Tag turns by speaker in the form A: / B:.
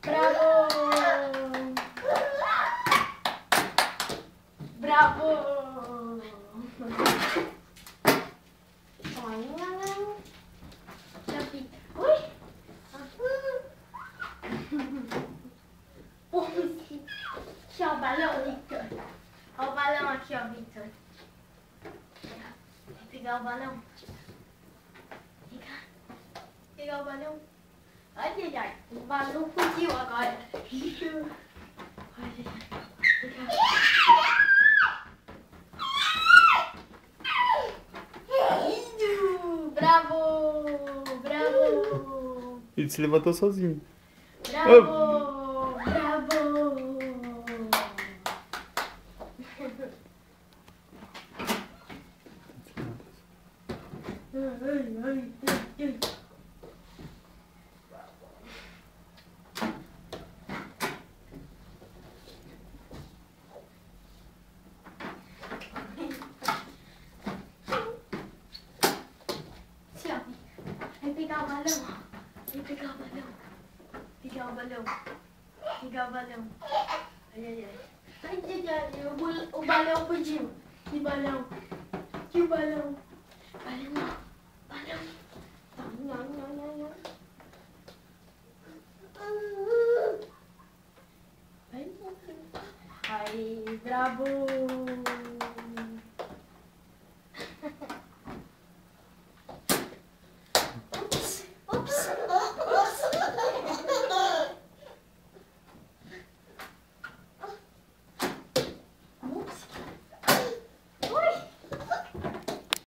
A: Bravo! Bravo! Aqui, ó, o balão, Victor. Ó o balão aqui, ó, Victor. Vai pegar o balão. Pegar o balão. Ai, ai, ai. O balão fugiu agora. Bravo! Bravo!
B: Ele se levantou sozinho.
A: Bravo! Bravo! Vai pegar o balão. Vai pegar o balão. Pegar o balão. Pegar o balão. Ai, ai, ai. Ai, ai, ai. O balão fugiu. Que balão? Que balão? Balão. Balão. Não, não, não, não. Ai, bravo.